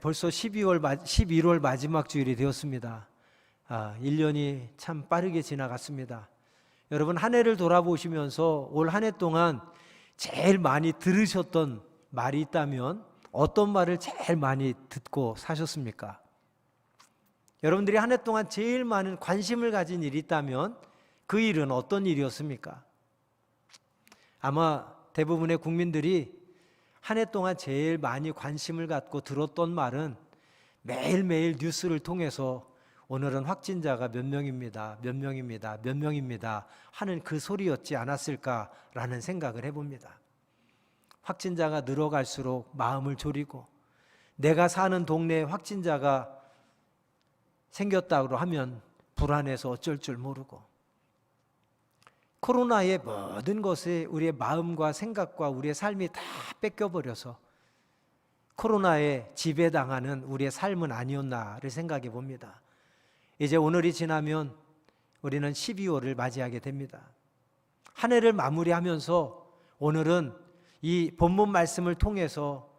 벌써 11월 마지막 주일이 되었습니다. 1년이 참 빠르게 지나갔습니다. 여러분, 한 해를 돌아보시면서 올 한 해 동안 제일 많이 들으셨던 말이 있다면 어떤 말을 제일 많이 듣고 사셨습니까? 여러분들이 한 해 동안 제일 많은 관심을 가진 일이 있다면 그 일은 어떤 일이었습니까? 아마 대부분의 국민들이 한 해 동안 제일 많이 관심을 갖고 들었던 말은 매일매일 뉴스를 통해서 오늘은 확진자가 몇 명입니다, 몇 명입니다, 몇 명입니다 하는 그 소리였지 않았을까라는 생각을 해봅니다. 확진자가 늘어갈수록 마음을 졸이고, 내가 사는 동네에 확진자가 생겼다고 하면 불안해서 어쩔 줄 모르고, 코로나의 모든 것에 우리의 마음과 생각과 우리의 삶이 다 뺏겨버려서 코로나에 지배당하는 우리의 삶은 아니었나를 생각해 봅니다. 이제 오늘이 지나면 우리는 12월을 맞이하게 됩니다. 한 해를 마무리하면서 오늘은 이 본문 말씀을 통해서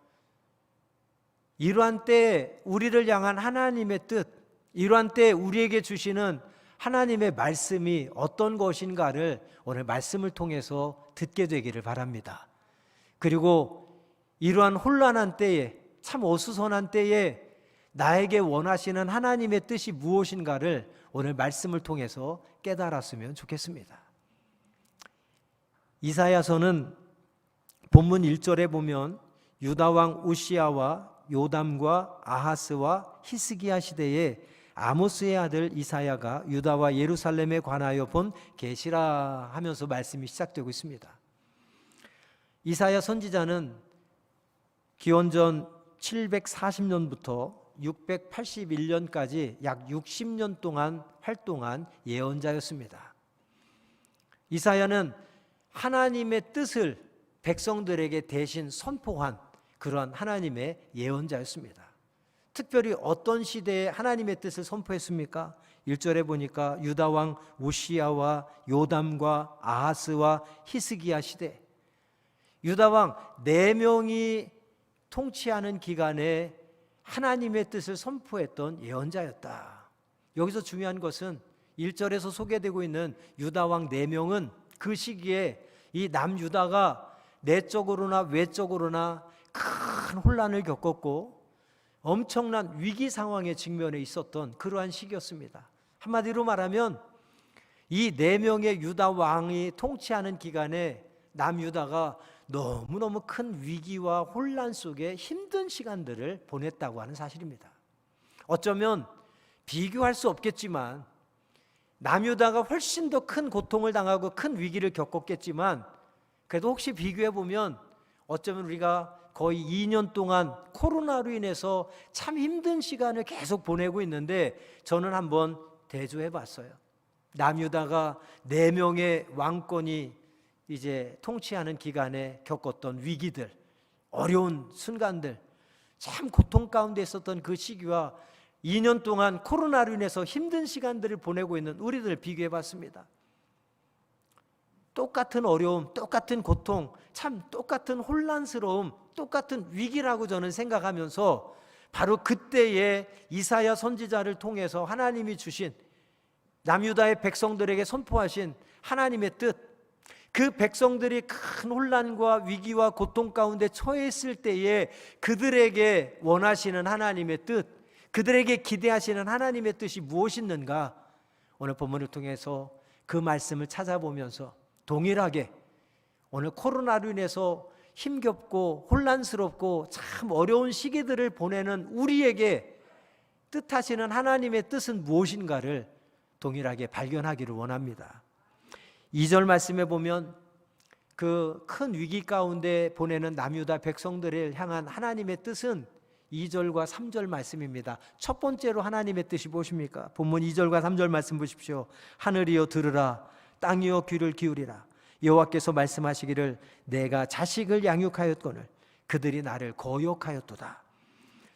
이러한 때에 우리를 향한 하나님의 뜻, 이러한 때에 우리에게 주시는 하나님의 말씀이 어떤 것인가를 오늘 말씀을 통해서 듣게 되기를 바랍니다. 그리고 이러한 혼란한 때에, 참 어수선한 때에 나에게 원하시는 하나님의 뜻이 무엇인가를 오늘 말씀을 통해서 깨달았으면 좋겠습니다. 이사야서는 본문 1절에 보면 유다왕 우시야와 요담과 아하스와 히스기야 시대에 아모스의 아들 이사야가 유다와 예루살렘에 관하여 본 계시라 하면서 말씀이 시작되고 있습니다. 이사야 선지자는 기원전 740년부터 681년까지 약 60년 동안 활동한 예언자였습니다. 이사야는 하나님의 뜻을 백성들에게 대신 선포한 그러한 하나님의 예언자였습니다. 특별히 어떤 시대에 하나님의 뜻을 선포했습니까? 1절에 보니까 유다왕 우시야와 요담과 아하스와 히스기야 시대, 유다왕 4명이 통치하는 기간에 하나님의 뜻을 선포했던 예언자였다. 여기서 중요한 것은 1절에서 소개되고 있는 유다왕 4명은 그 시기에 이 남유다가 내적으로나 외적으로나 큰 혼란을 겪었고 엄청난 위기 상황에 직면해 있었던 그러한 시기였습니다. 한마디로 말하면 이 4명의 유다 왕이 통치하는 기간에 남유다가 너무너무 큰 위기와 혼란 속에 힘든 시간들을 보냈다고 하는 사실입니다. 어쩌면 비교할 수 없겠지만 남유다가 훨씬 더 큰 고통을 당하고 큰 위기를 겪었겠지만, 그래도 혹시 비교해 보면 어쩌면 우리가 거의 2년 동안 코로나로 인해서 참 힘든 시간을 계속 보내고 있는데, 저는 한번 대조해 봤어요. 남유다가 4명의 왕권이 이제 통치하는 기간에 겪었던 위기들, 어려운 순간들, 참 고통 가운데 있었던 그 시기와 2년 동안 코로나로 인해서 힘든 시간들을 보내고 있는 우리들을 비교해 봤습니다. 똑같은 어려움, 똑같은 고통, 참 똑같은 혼란스러움, 똑같은 위기라고 저는 생각하면서 바로 그때에 이사야 선지자를 통해서 하나님이 주신, 남유다의 백성들에게 선포하신 하나님의 뜻, 그 백성들이 큰 혼란과 위기와 고통 가운데 처해 있을 때에 그들에게 원하시는 하나님의 뜻, 그들에게 기대하시는 하나님의 뜻이 무엇이었는가, 오늘 본문을 통해서 그 말씀을 찾아보면서 동일하게 오늘 코로나로 인해서 힘겹고 혼란스럽고 참 어려운 시기들을 보내는 우리에게 뜻하시는 하나님의 뜻은 무엇인가를 동일하게 발견하기를 원합니다. 2절 말씀에 보면 그 큰 위기 가운데 보내는 남유다 백성들을 향한 하나님의 뜻은 2절과 3절 말씀입니다. 첫 번째로 하나님의 뜻이 무엇입니까? 본문 2절과 3절 말씀 보십시오. 하늘이여 들으라, 땅이여 귀를 기울이라. 여호와께서 말씀하시기를 내가 자식을 양육하였거늘 그들이 나를 거역하였도다.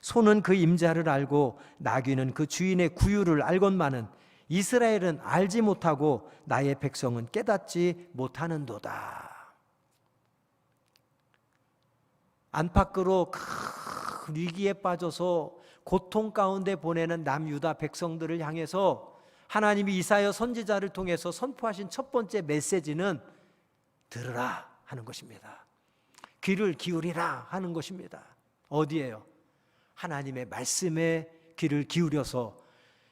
소는 그 임자를 알고 나귀는 그 주인의 구유를 알건만은 이스라엘은 알지 못하고 나의 백성은 깨닫지 못하는도다. 안팎으로 큰 위기에 빠져서 고통 가운데 보내는 남유다 백성들을 향해서 하나님이 이사야 선지자를 통해서 선포하신 첫 번째 메시지는 들으라 하는 것입니다. 귀를 기울이라 하는 것입니다. 어디에요? 하나님의 말씀에 귀를 기울여서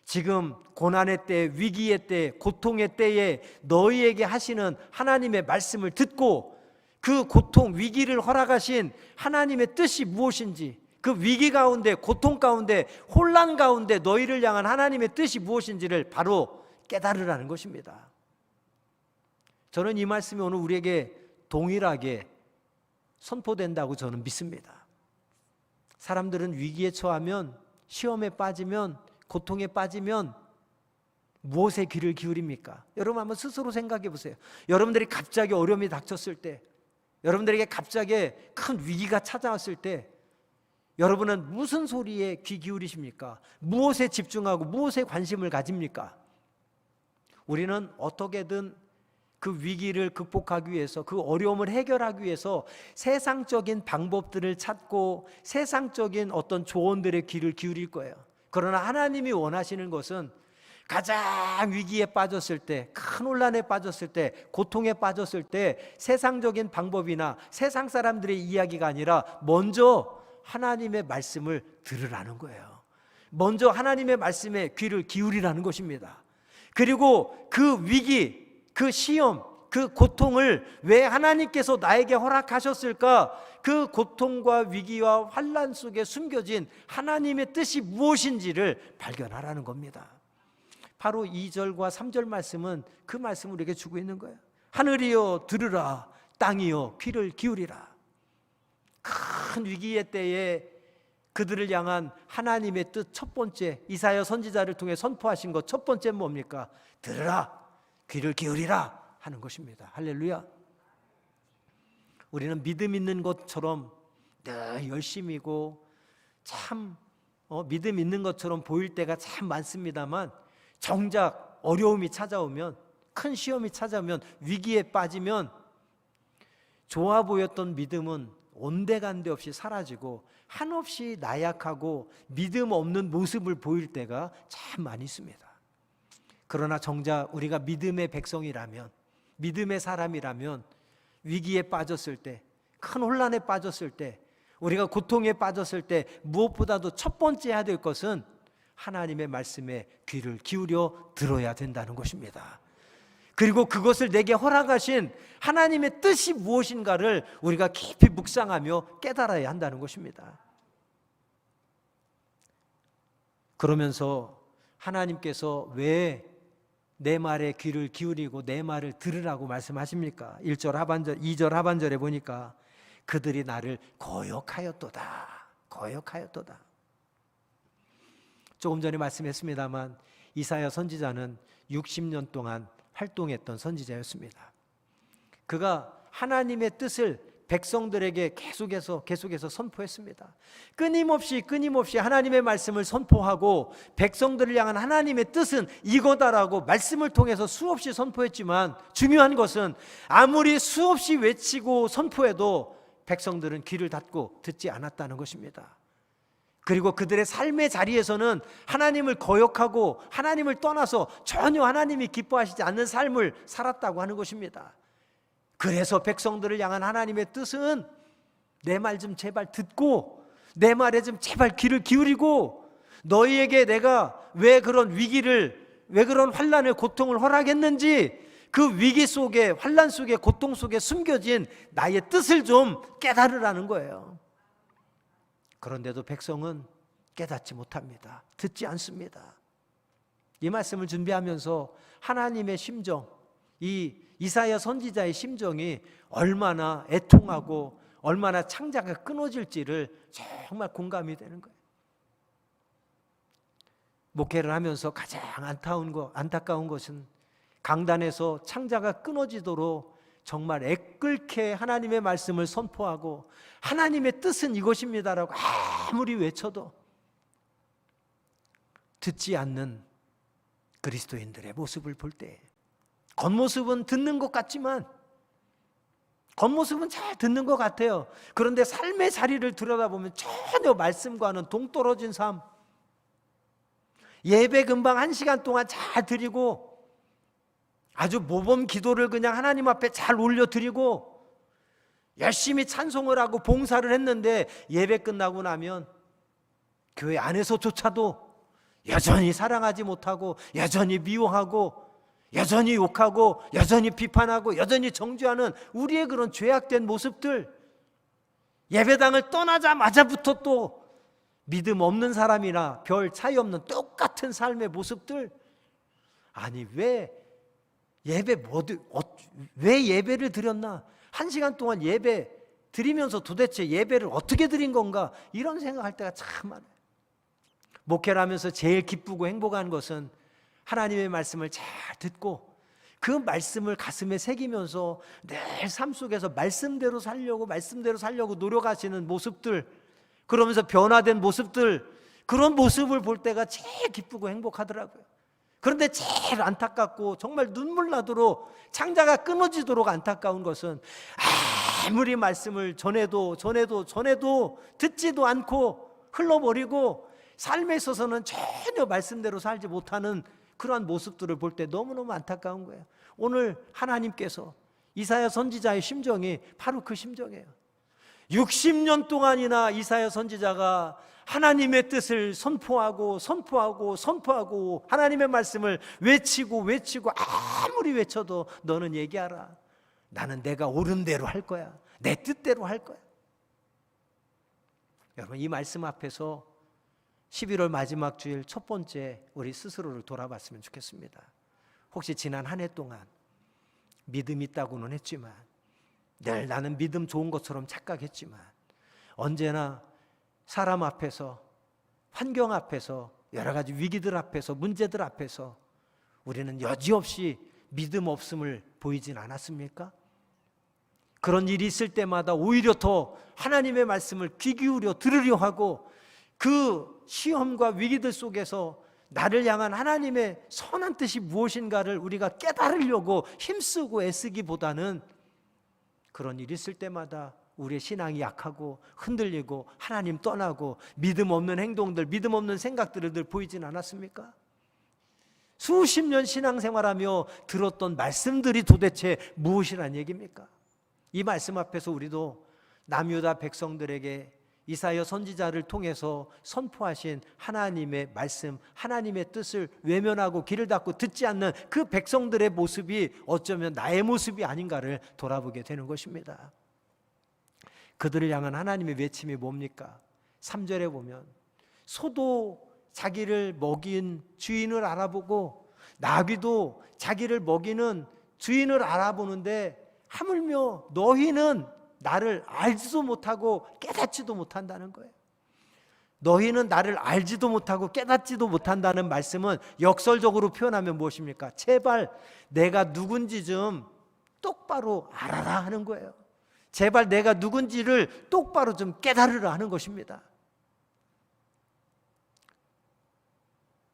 지금 고난의 때, 위기의 때, 고통의 때에 너희에게 하시는 하나님의 말씀을 듣고 그 고통, 위기를 허락하신 하나님의 뜻이 무엇인지, 그 위기 가운데, 고통 가운데, 혼란 가운데 너희를 향한 하나님의 뜻이 무엇인지를 바로 깨달으라는 것입니다. 저는 이 말씀이 오늘 우리에게 동일하게 선포된다고 저는 믿습니다. 사람들은 위기에 처하면, 시험에 빠지면, 고통에 빠지면 무엇에 귀를 기울입니까? 여러분 한번 스스로 생각해 보세요. 여러분들이 갑자기 어려움이 닥쳤을 때, 여러분들에게 갑자기 큰 위기가 찾아왔을 때 여러분은 무슨 소리에 귀 기울이십니까? 무엇에 집중하고 무엇에 관심을 가집니까? 우리는 어떻게든 그 위기를 극복하기 위해서, 그 어려움을 해결하기 위해서 세상적인 방법들을 찾고 세상적인 어떤 조언들의 귀를 기울일 거예요. 그러나 하나님이 원하시는 것은 가장 위기에 빠졌을 때, 큰 혼란에 빠졌을 때, 고통에 빠졌을 때 세상적인 방법이나 세상 사람들의 이야기가 아니라 먼저 하나님의 말씀을 들으라는 거예요. 먼저 하나님의 말씀에 귀를 기울이라는 것입니다. 그리고 그 위기, 그 시험, 그 고통을 왜 하나님께서 나에게 허락하셨을까? 그 고통과 위기와 환난 속에 숨겨진 하나님의 뜻이 무엇인지를 발견하라는 겁니다. 바로 2절과 3절 말씀은 그 말씀을 우리에게 주고 있는 거예요. 하늘이여 들으라, 땅이여 귀를 기울이라. 큰 위기의 때에 그들을 향한 하나님의 뜻 첫 번째, 이사야 선지자를 통해 선포하신 것 첫 번째 뭡니까? 들으라, 귀를 기울이라 하는 것입니다. 할렐루야. 우리는 믿음 있는 것처럼 늘 열심이고 참 믿음 있는 것처럼 보일 때가 참 많습니다만 정작 어려움이 찾아오면, 큰 시험이 찾아오면, 위기에 빠지면 좋아 보였던 믿음은 온데간데 없이 사라지고 한없이 나약하고 믿음 없는 모습을 보일 때가 참 많이 있습니다. 그러나 정작 우리가 믿음의 백성이라면, 믿음의 사람이라면 위기에 빠졌을 때, 큰 혼란에 빠졌을 때, 우리가 고통에 빠졌을 때 무엇보다도 첫 번째 해야 될 것은 하나님의 말씀에 귀를 기울여 들어야 된다는 것입니다. 그리고 그것을 내게 허락하신 하나님의 뜻이 무엇인가를 우리가 깊이 묵상하며 깨달아야 한다는 것입니다. 그러면서 하나님께서 왜 내 말에 귀를 기울이고 내 말을 들으라고 말씀하십니까? 1절 하반절, 2절 하반절에 보니까 그들이 나를 거역하였도다. 거역하였도다. 조금 전에 말씀했습니다만 이사야 선지자는 60년 동안 활동했던 선지자였습니다. 그가 하나님의 뜻을 백성들에게 계속해서 선포했습니다. 끊임없이 하나님의 말씀을 선포하고 백성들을 향한 하나님의 뜻은 이거다라고 말씀을 통해서 수없이 선포했지만 중요한 것은 아무리 수없이 외치고 선포해도 백성들은 귀를 닫고 듣지 않았다는 것입니다. 그리고 그들의 삶의 자리에서는 하나님을 거역하고 하나님을 떠나서 전혀 하나님이 기뻐하시지 않는 삶을 살았다고 하는 것입니다. 그래서 백성들을 향한 하나님의 뜻은 내 말 좀 제발 듣고 내 말에 좀 제발 귀를 기울이고 너희에게 내가 왜 그런 위기를, 왜 그런 환난을, 고통을 허락했는지 그 위기 속에, 환난 속에, 고통 속에 숨겨진 나의 뜻을 좀 깨달으라는 거예요. 그런데도 백성은 깨닫지 못합니다. 듣지 않습니다. 이 말씀을 준비하면서 하나님의 심정, 이 이사야 선지자의 심정이 얼마나 애통하고 얼마나 창자가 끊어질지를 정말 공감이 되는 거예요. 목회를 하면서 가장 안타까운 것은 강단에서 창자가 끊어지도록 정말 애끓게 하나님의 말씀을 선포하고 하나님의 뜻은 이것입니다라고 아무리 외쳐도 듣지 않는 그리스도인들의 모습을 볼 때, 겉모습은 듣는 것 같지만 겉모습은 잘 듣는 것 같아요. 그런데 삶의 자리를 들여다보면 전혀 말씀과는 동떨어진 삶. 예배 금방 1시간 동안 잘 드리고 아주 모범 기도를 그냥 하나님 앞에 잘 올려드리고 열심히 찬송을 하고 봉사를 했는데 예배 끝나고 나면 교회 안에서조차도 여전히 사랑하지 못하고 여전히 미워하고 여전히 욕하고 여전히 비판하고 여전히 정죄하는 우리의 그런 죄악된 모습들, 예배당을 떠나자마자부터 또 믿음 없는 사람이나 별 차이 없는 똑같은 삶의 모습들. 아니 왜 예배를 드렸나? 1시간 동안 예배 드리면서 도대체 예배를 어떻게 드린 건가? 이런 생각할 때가 참 많아요. 목회를 하면서 제일 기쁘고 행복한 것은 하나님의 말씀을 잘 듣고 그 말씀을 가슴에 새기면서 늘 삶 속에서 말씀대로 살려고 노력하시는 모습들, 그러면서 변화된 모습들, 그런 모습을 볼 때가 제일 기쁘고 행복하더라고요. 그런데 제일 안타깝고 정말 눈물 나도록 창자가 끊어지도록 안타까운 것은 아무리 말씀을 전해도 듣지도 않고 흘러버리고 삶에 있어서는 전혀 말씀대로 살지 못하는 그러한 모습들을 볼 때 너무너무 안타까운 거예요. 오늘 하나님께서 이사야 선지자의 심정이 바로 그 심정이에요. 60년 동안이나 이사야 선지자가 하나님의 뜻을 선포하고 하나님의 말씀을 외치고 아무리 외쳐도 너는 얘기하라. 나는 내가 옳은 대로 할 거야. 내 뜻대로 할 거야. 여러분, 이 말씀 앞에서 11월 마지막 주일 첫 번째 우리 스스로를 돌아봤으면 좋겠습니다. 혹시 지난 한 해 동안 믿음 있다고는 했지만 늘 나는 믿음 좋은 것처럼 착각했지만 언제나 사람 앞에서, 환경 앞에서, 여러 가지 위기들 앞에서, 문제들 앞에서 우리는 여지없이 믿음 없음을 보이진 않았습니까? 그런 일이 있을 때마다 오히려 더 하나님의 말씀을 귀 기울여 들으려 하고 그 시험과 위기들 속에서 나를 향한 하나님의 선한 뜻이 무엇인가를 우리가 깨달으려고 힘쓰고 애쓰기보다는 그런 일이 있을 때마다 우리의 신앙이 약하고 흔들리고 하나님 떠나고 믿음 없는 행동들, 믿음 없는 생각들을 늘 보이진 않았습니까? 수십 년 신앙생활하며 들었던 말씀들이 도대체 무엇이란 얘기입니까? 이 말씀 앞에서 우리도 남유다 백성들에게 이사야 선지자를 통해서 선포하신 하나님의 말씀, 하나님의 뜻을 외면하고 귀를 닫고 듣지 않는 그 백성들의 모습이 어쩌면 나의 모습이 아닌가를 돌아보게 되는 것입니다. 그들을 향한 하나님의 외침이 뭡니까? 3절에 보면 소도 자기를 먹인 주인을 알아보고 나귀도 자기를 먹이는 주인을 알아보는데 하물며 너희는 나를 알지도 못하고 깨닫지도 못한다는 거예요. 너희는 나를 알지도 못하고 깨닫지도 못한다는 말씀은 역설적으로 표현하면 무엇입니까? 제발 내가 누군지 좀 똑바로 알아라 하는 거예요. 제발 내가 누군지를 똑바로 좀 깨달으라 하는 것입니다.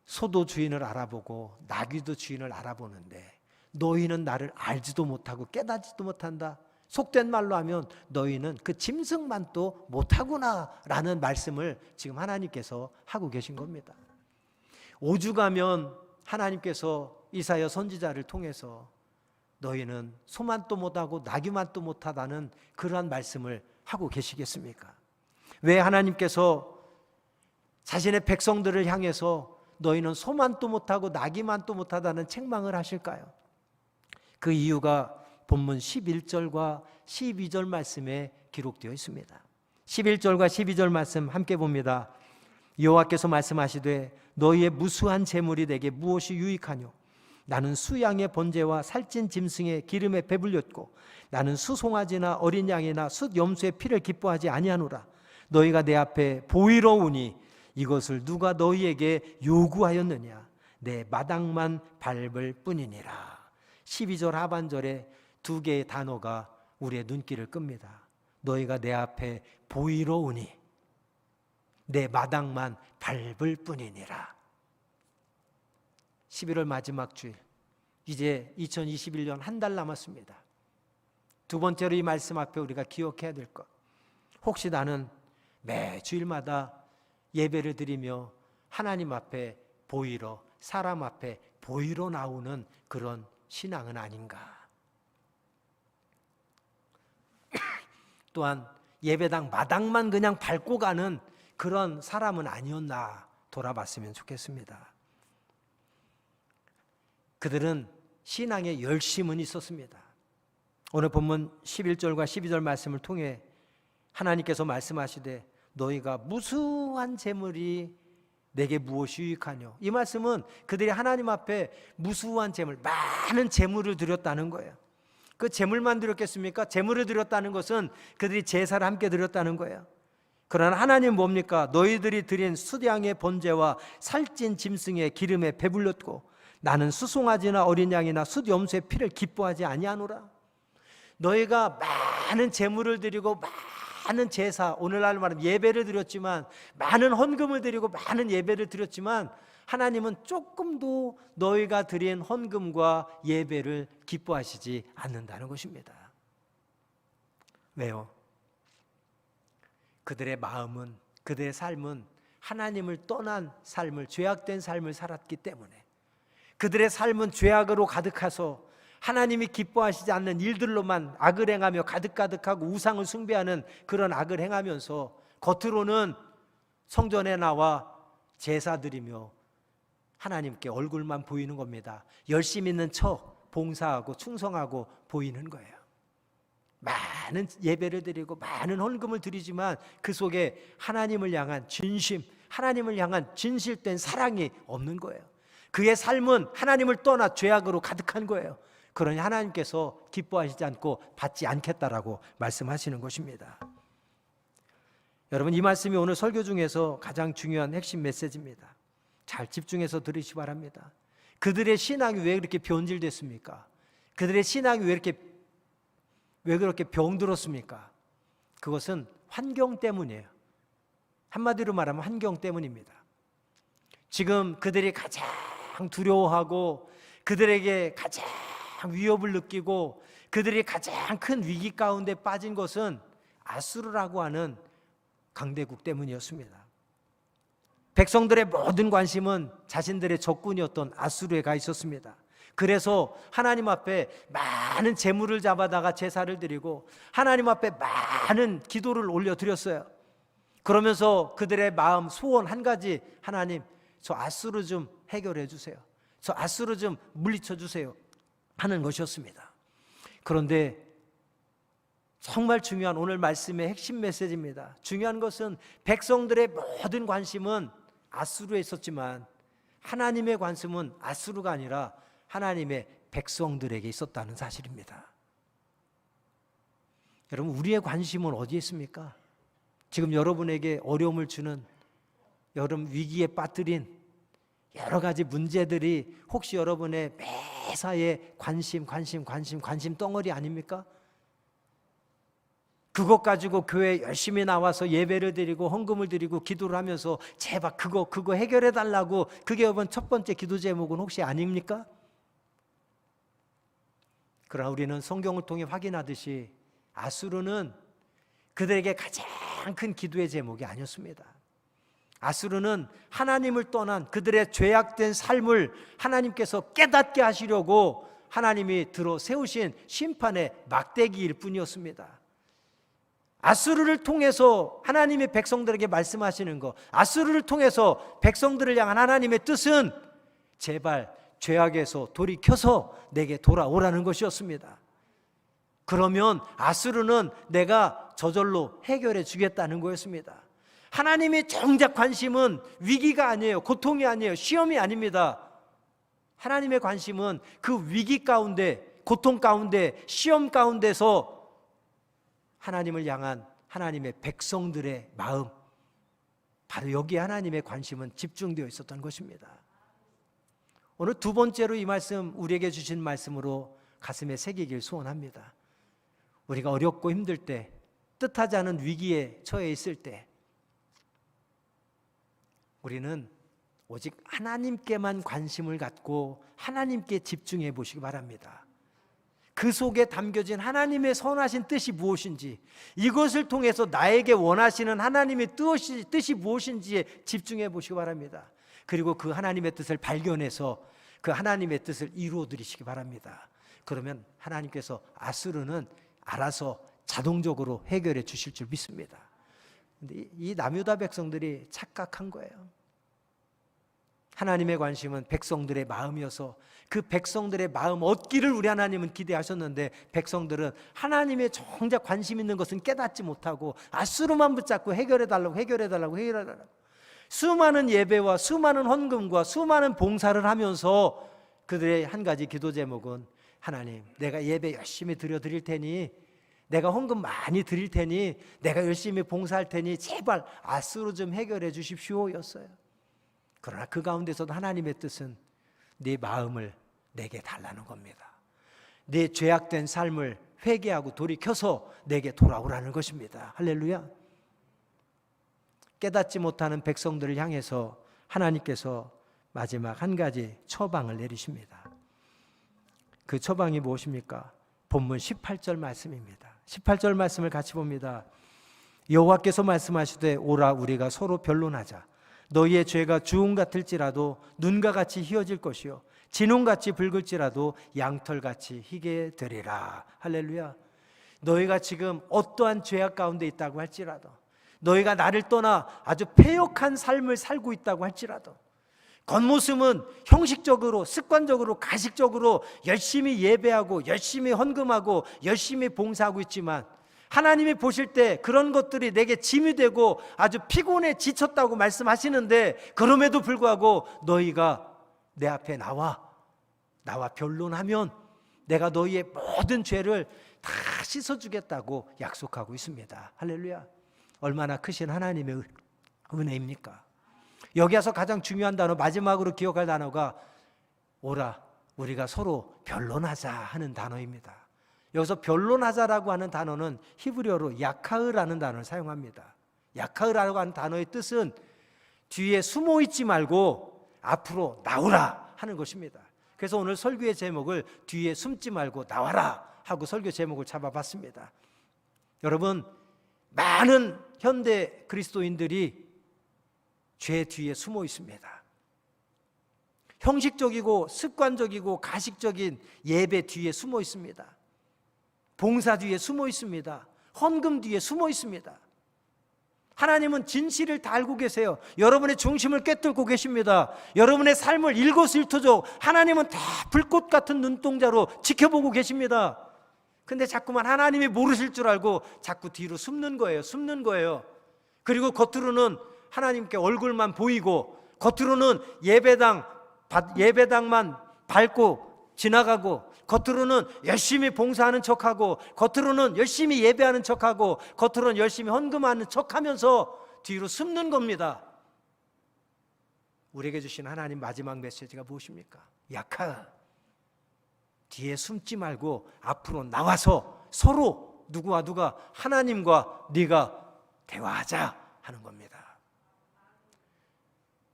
소도 주인을 알아보고 나귀도 주인을 알아보는데 너희는 나를 알지도 못하고 깨닫지도 못한다. 속된 말로 하면 너희는 그 짐승만도 못하구나 라는 말씀을 지금 하나님께서 하고 계신 겁니다. 오죽하면 하나님께서 이사야 선지자를 통해서 너희는 소만도 못하고 나귀만도 못하다는 그러한 말씀을 하고 계시겠습니까? 왜 하나님께서 자신의 백성들을 향해서 너희는 소만도 못하고 나귀만도 못하다는 책망을 하실까요? 그 이유가 본문 11절과 12절 말씀에 기록되어 있습니다. 11절과 12절 말씀 함께 봅니다. 여호와께서 말씀하시되 너희의 무수한 재물이 내게 무엇이 유익하뇨? 나는 수양의 번제와 살찐 짐승의 기름에 배불렸고 나는 수송아지나 어린 양이나 숫염소의 피를 기뻐하지 아니하노라. 너희가 내 앞에 보이러 오니 이것을 누가 너희에게 요구하였느냐? 내 마당만 밟을 뿐이니라. 12절 하반절에 두 개의 단어가 우리의 눈길을 끕니다. 너희가 내 앞에 보이러 오니 내 마당만 밟을 뿐이니라. 11월 마지막 주일, 이제 2021년 한 달 남았습니다. 두 번째로 이 말씀 앞에 우리가 기억해야 될 것, 혹시 나는 매 주일마다 예배를 드리며 하나님 앞에 보이러, 사람 앞에 보이러 나오는 그런 신앙은 아닌가. 또한 예배당 마당만 그냥 밟고 가는 그런 사람은 아니었나 돌아봤으면 좋겠습니다. 그들은 신앙에 열심은 있었습니다. 오늘 본문 11절과 12절 말씀을 통해 하나님께서 말씀하시되 너희가 무수한 재물이 내게 무엇이 유익하뇨. 이 말씀은 그들이 하나님 앞에 무수한 재물, 많은 재물을 드렸다는 거예요. 그 재물만 드렸겠습니까? 재물을 드렸다는 것은 그들이 제사를 함께 드렸다는 거예요. 그러나 하나님은 뭡니까? 너희들이 드린 수량의 번제와 살찐 짐승의 기름에 배불렸고 나는 수송아지나 어린 양이나 숫염소의 피를 기뻐하지 아니하노라. 너희가 많은 재물을 드리고 많은 제사, 오늘날 말하면 예배를 드렸지만, 많은 헌금을 드리고 많은 예배를 드렸지만 하나님은 조금도 너희가 드린 헌금과 예배를 기뻐하시지 않는다는 것입니다. 왜요? 그들의 마음은, 그들의 삶은 하나님을 떠난 삶을, 죄악된 삶을 살았기 때문에, 그들의 삶은 죄악으로 가득해서 하나님이 기뻐하시지 않는 일들로만 악을 행하며 가득가득하고 우상을 숭배하는 그런 악을 행하면서 겉으로는 성전에 나와 제사 드리며 하나님께 얼굴만 보이는 겁니다. 열심 있는 척 봉사하고 충성하고 보이는 거예요. 많은 예배를 드리고 많은 헌금을 드리지만 그 속에 하나님을 향한 진심, 하나님을 향한 진실된 사랑이 없는 거예요. 그의 삶은 하나님을 떠나 죄악으로 가득한 거예요. 그러니 하나님께서 기뻐하시지 않고 받지 않겠다라고 말씀하시는 것입니다. 여러분, 이 말씀이 오늘 설교 중에서 가장 중요한 핵심 메시지입니다. 잘 집중해서 들으시기 바랍니다. 그들의 신앙이 왜 그렇게 변질됐습니까? 그들의 신앙이 왜 그렇게 병들었습니까? 그것은 환경 때문이에요. 한마디로 말하면 환경 때문입니다. 지금 그들이 가장 두려워하고 그들에게 가장 위협을 느끼고 그들이 가장 큰 위기 가운데 빠진 것은 아수르라고 하는 강대국 때문이었습니다. 백성들의 모든 관심은 자신들의 적군이었던 아수르에 가 있었습니다. 그래서 하나님 앞에 많은 재물을 잡아다가 제사를 드리고 하나님 앞에 많은 기도를 올려드렸어요. 그러면서 그들의 마음 소원 한 가지, 하나님 저 아수르 좀 해결해 주세요, 저 아수르 좀 물리쳐 주세요 하는 것이었습니다. 그런데 정말 중요한 오늘 말씀의 핵심 메시지입니다. 중요한 것은 백성들의 모든 관심은 아수르에 있었지만 하나님의 관심은 아수르가 아니라 하나님의 백성들에게 있었다는 사실입니다. 여러분, 우리의 관심은 어디에 있습니까? 지금 여러분에게 어려움을 주는, 여러분 위기에 빠뜨린 여러 가지 문제들이 혹시 여러분의 매사에 관심 덩어리 아닙니까? 그것 가지고 교회에 열심히 나와서 예배를 드리고 헌금을 드리고 기도를 하면서 제발 그거 해결해 달라고, 그게 여러분 첫 번째 기도 제목은 혹시 아닙니까? 그러나 우리는 성경을 통해 확인하듯이 아수르는 그들에게 가장 큰 기도의 제목이 아니었습니다. 아수르는 하나님을 떠난 그들의 죄악된 삶을 하나님께서 깨닫게 하시려고 하나님이 들어 세우신 심판의 막대기일 뿐이었습니다. 아수르를 통해서 하나님의 백성들에게 말씀하시는 것, 아수르를 통해서 백성들을 향한 하나님의 뜻은 제발 죄악에서 돌이켜서 내게 돌아오라는 것이었습니다. 그러면 아수르는 내가 저절로 해결해 주겠다는 거였습니다. 하나님의 정작 관심은 위기가 아니에요, 고통이 아니에요, 시험이 아닙니다. 하나님의 관심은 그 위기 가운데, 고통 가운데, 시험 가운데서 하나님을 향한 하나님의 백성들의 마음, 바로 여기에 하나님의 관심은 집중되어 있었던 것입니다. 오늘 두 번째로 이 말씀, 우리에게 주신 말씀으로 가슴에 새기길 소원합니다. 우리가 어렵고 힘들 때, 뜻하지 않은 위기에 처해 있을 때 우리는 오직 하나님께만 관심을 갖고 하나님께 집중해 보시기 바랍니다. 그 속에 담겨진 하나님의 선하신 뜻이 무엇인지, 이것을 통해서 나에게 원하시는 하나님의 뜻이 무엇인지에 집중해 보시기 바랍니다. 그리고 그 하나님의 뜻을 발견해서 그 하나님의 뜻을 이루어 드리시기 바랍니다. 그러면 하나님께서 아수르는 알아서 자동적으로 해결해 주실 줄 믿습니다. 근데 이 남유다 백성들이 착각한 거예요. 하나님의 관심은 백성들의 마음이어서 그 백성들의 마음 얻기를 우리 하나님은 기대하셨는데, 백성들은 하나님의 정작 관심 있는 것은 깨닫지 못하고 아수르만 붙잡고 해결해달라고 수많은 예배와 수많은 헌금과 수많은 봉사를 하면서 그들의 한 가지 기도 제목은, 하나님, 내가 예배 열심히 드릴 테니, 내가 헌금 많이 드릴 테니, 내가 열심히 봉사할 테니 제발 아수르 좀 해결해 주십시오 였어요. 그러나 그 가운데서도 하나님의 뜻은 네 마음을 내게 달라는 겁니다. 네 죄악된 삶을 회개하고 돌이켜서 내게 돌아오라는 것입니다. 할렐루야. 깨닫지 못하는 백성들을 향해서 하나님께서 마지막 한 가지 처방을 내리십니다. 그 처방이 무엇입니까? 본문 18절 말씀입니다. 18절 말씀을 같이 봅니다. 여호와께서 말씀하시되 오라 우리가 서로 변론하자. 너희의 죄가 주홍 같을지라도 눈과 같이 희어질 것이요 진홍같이 붉을지라도 양털같이 희게 되리라. 할렐루야. 너희가 지금 어떠한 죄악 가운데 있다고 할지라도, 너희가 나를 떠나 아주 패역한 삶을 살고 있다고 할지라도, 겉모습은 형식적으로 습관적으로 가식적으로 열심히 예배하고 열심히 헌금하고 열심히 봉사하고 있지만, 하나님이 보실 때 그런 것들이 내게 짐이 되고 아주 피곤해 지쳤다고 말씀하시는데, 그럼에도 불구하고 너희가 내 앞에 나와 변론하면 내가 너희의 모든 죄를 다 씻어주겠다고 약속하고 있습니다. 할렐루야. 얼마나 크신 하나님의 은혜입니까? 여기 와서 가장 중요한 단어, 마지막으로 기억할 단어가 오라 우리가 서로 변론하자 하는 단어입니다. 여기서 변론하자라고 하는 단어는 히브리어로 야카으라는 단어를 사용합니다. 야카으라고 하는 단어의 뜻은 뒤에 숨어 있지 말고 앞으로 나오라 하는 것입니다. 그래서 오늘 설교의 제목을 뒤에 숨지 말고 나와라 하고 설교 제목을 잡아봤습니다. 여러분, 많은 현대 그리스도인들이 죄 뒤에 숨어 있습니다. 형식적이고 습관적이고 가식적인 예배 뒤에 숨어 있습니다. 봉사 뒤에 숨어 있습니다. 헌금 뒤에 숨어 있습니다. 하나님은 진실을 다 알고 계세요. 여러분의 중심을 꿰뚫고 계십니다. 여러분의 삶을 일거수일투족 하나님은 다 불꽃 같은 눈동자로 지켜보고 계십니다. 근데 자꾸만 하나님이 모르실 줄 알고 자꾸 뒤로 숨는 거예요. 그리고 겉으로는 하나님께 얼굴만 보이고, 겉으로는 예배당만 밟고 지나가고, 겉으로는 열심히 봉사하는 척하고, 겉으로는 열심히 예배하는 척하고, 겉으로는 열심히 헌금하는 척하면서 뒤로 숨는 겁니다. 우리에게 주신 하나님 마지막 메시지가 무엇입니까? 야카, 뒤에 숨지 말고 앞으로 나와서 서로 누구와 누가 하나님과 네가 대화하자 하는 겁니다.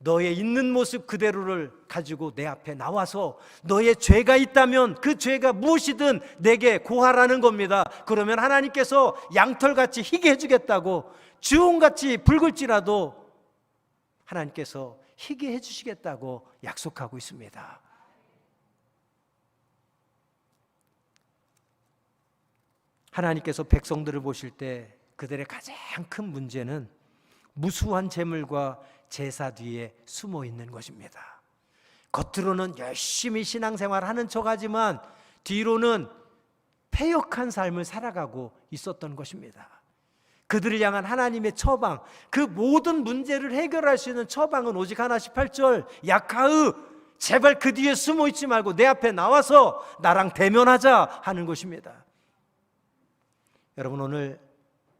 너의 있는 모습 그대로를 가지고 내 앞에 나와서 너의 죄가 있다면 그 죄가 무엇이든 내게 고하라는 겁니다. 그러면 하나님께서 양털같이 희게 해주겠다고, 주홍같이 붉을지라도 하나님께서 희게 해주시겠다고 약속하고 있습니다. 하나님께서 백성들을 보실 때 그들의 가장 큰 문제는 무수한 재물과 제사 뒤에 숨어 있는 것입니다. 겉으로는 열심히 신앙생활 하는 척하지만 뒤로는 패역한 삶을 살아가고 있었던 것입니다. 그들을 향한 하나님의 처방, 그 모든 문제를 해결할 수 있는 처방은 오직 하나, 18절 야카으, 제발 그 뒤에 숨어 있지 말고 내 앞에 나와서 나랑 대면하자 하는 것입니다. 여러분, 오늘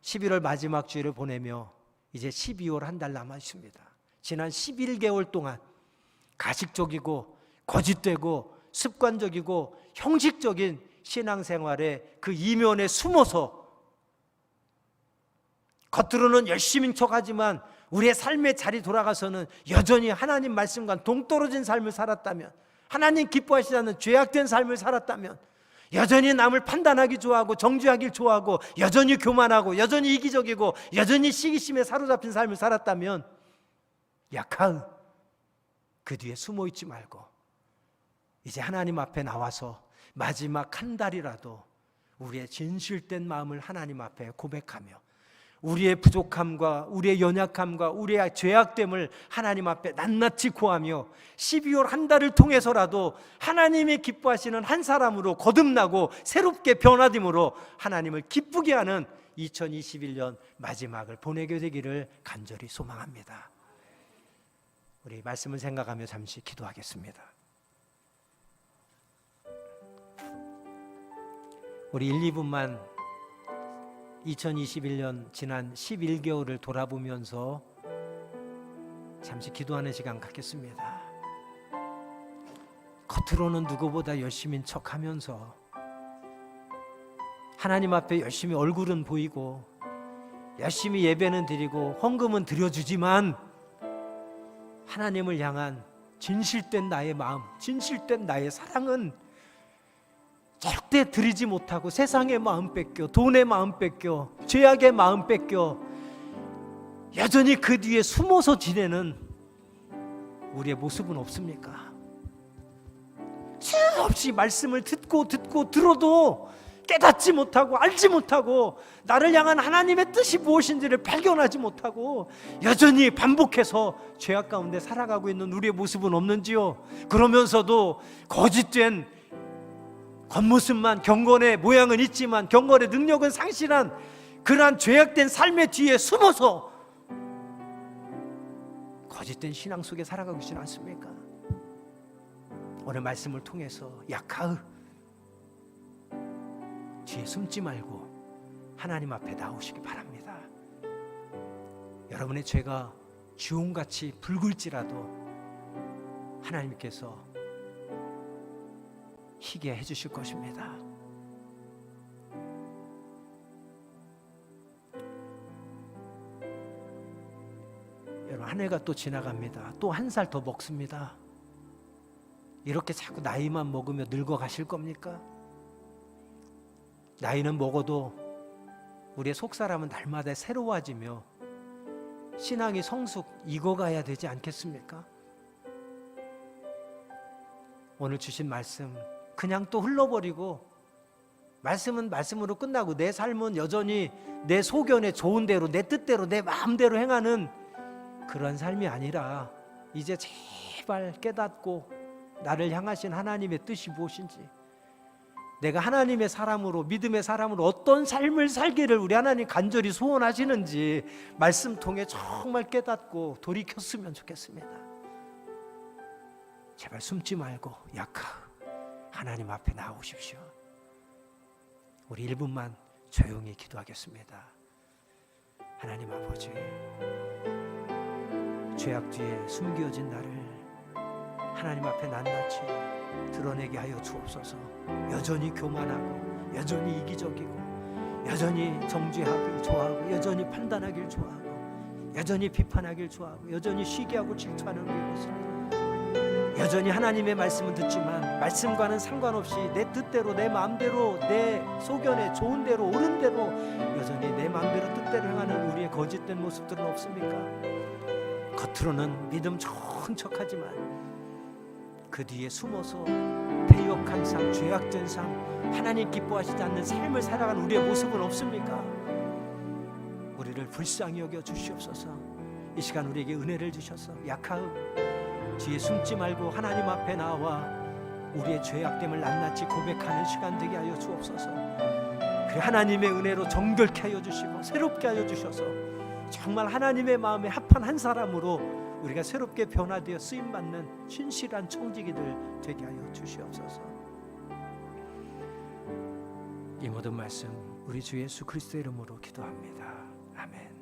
11월 마지막 주일을 보내며 이제 12월 한 달 남아 있습니다. 지난 11개월 동안 가식적이고 거짓되고 습관적이고 형식적인 신앙생활의 그 이면에 숨어서 겉으로는 열심인 척하지만 우리의 삶의 자리 돌아가서는 여전히 하나님 말씀과 동떨어진 삶을 살았다면, 하나님 기뻐하시지 않는 죄악된 삶을 살았다면, 여전히 남을 판단하기 좋아하고 정죄하기 좋아하고 여전히 교만하고 여전히 이기적이고 여전히 시기심에 사로잡힌 삶을 살았다면 약한 그 뒤에 숨어 있지 말고 이제 하나님 앞에 나와서 마지막 한 달이라도 우리의 진실된 마음을 하나님 앞에 고백하며 우리의 부족함과 우리의 연약함과 우리의 죄악됨을 하나님 앞에 낱낱이 고하며 12월 한 달을 통해서라도 하나님이 기뻐하시는 한 사람으로 거듭나고 새롭게 변화됨으로 하나님을 기쁘게 하는 2021년 마지막을 보내게 되기를 간절히 소망합니다. 우리 말씀을 생각하며 잠시 기도하겠습니다. 우리 1, 2분만 2021년 지난 11개월을 돌아보면서 잠시 기도하는 시간 갖겠습니다. 겉으로는 누구보다 열심인 척하면서 하나님 앞에 열심히 얼굴은 보이고 열심히 예배는 드리고 헌금은 드려주지만 하나님을 향한 진실된 나의 마음, 진실된 나의 사랑은 절대 드리지 못하고 세상의 마음 뺏겨, 돈의 마음 뺏겨, 죄악의 마음 뺏겨 여전히 그 뒤에 숨어서 지내는 우리의 모습은 없습니까? 수없이 말씀을 듣고 들어도 깨닫지 못하고 알지 못하고 나를 향한 하나님의 뜻이 무엇인지를 발견하지 못하고 여전히 반복해서 죄악 가운데 살아가고 있는 우리의 모습은 없는지요? 그러면서도 거짓된 겉모습만 경건의 모양은 있지만 경건의 능력은 상실한 그러한 죄악된 삶의 뒤에 숨어서 거짓된 신앙 속에 살아가고 있지 않습니까? 오늘 말씀을 통해서 약하의 뒤에 숨지 말고 하나님 앞에 나오시기 바랍니다. 여러분의 죄가 주홍같이 붉을지라도 하나님께서 희게 해주실 것입니다. 여러분 한 해가 또 지나갑니다. 또 한 살 더 먹습니다. 이렇게 자꾸 나이만 먹으며 늙어가실 겁니까? 나이는 먹어도 우리의 속사람은 날마다 새로워지며 신앙이 성숙 익어가야 되지 않겠습니까? 오늘 주신 말씀 그냥 또 흘러버리고 말씀은 말씀으로 끝나고 내 삶은 여전히 내 소견에 좋은 대로 내 뜻대로 내 마음대로 행하는 그런 삶이 아니라 이제 제발 깨닫고 나를 향하신 하나님의 뜻이 무엇인지 내가 하나님의 사람으로 믿음의 사람으로 어떤 삶을 살기를 우리 하나님 간절히 소원하시는지 말씀 통해 정말 깨닫고 돌이켰으면 좋겠습니다. 제발 숨지 말고 약하 하나님 앞에 나오십시오. 우리 1분만 조용히 기도하겠습니다. 하나님 아버지, 죄악 뒤에 숨겨진 나를 하나님 앞에 낱낱이 드러내게 하여 주옵소서. 여전히 교만하고 여전히 이기적이고 여전히 정죄하길 좋아하고 여전히 판단하길 좋아하고 여전히 비판하길 좋아하고 여전히 시기하고 질투하는 것을 여전히 하나님의 말씀은 듣지만 말씀과는 상관없이 내 뜻대로 내 마음대로 내 소견에 좋은 대로 옳은 대로 여전히 내 마음대로 뜻대로 행하는 우리의 거짓된 모습들은 없습니까? 겉으로는 믿음 좋은 척하지만 그 뒤에 숨어서 패역한 삶, 죄악된 삶, 하나님 기뻐하시지 않는 삶을 살아가는 우리의 모습은 없습니까? 우리를 불쌍히 여겨 주시옵소서. 이 시간 우리에게 은혜를 주셔서 약하음 뒤에 숨지 말고 하나님 앞에 나와 우리의 죄악됨을 낱낱이 고백하는 시간 되게 하여 주옵소서. 그 하나님의 은혜로 정결케 하여 주시고 새롭게 하여 주셔서 정말 하나님의 마음에 합한 한 사람으로 우리가 새롭게 변화되어 쓰임받는 신실한 청지기들 되게 하여 주시옵소서. 이 모든 말씀 우리 주 예수 그리스도의 이름으로 기도합니다. 아멘.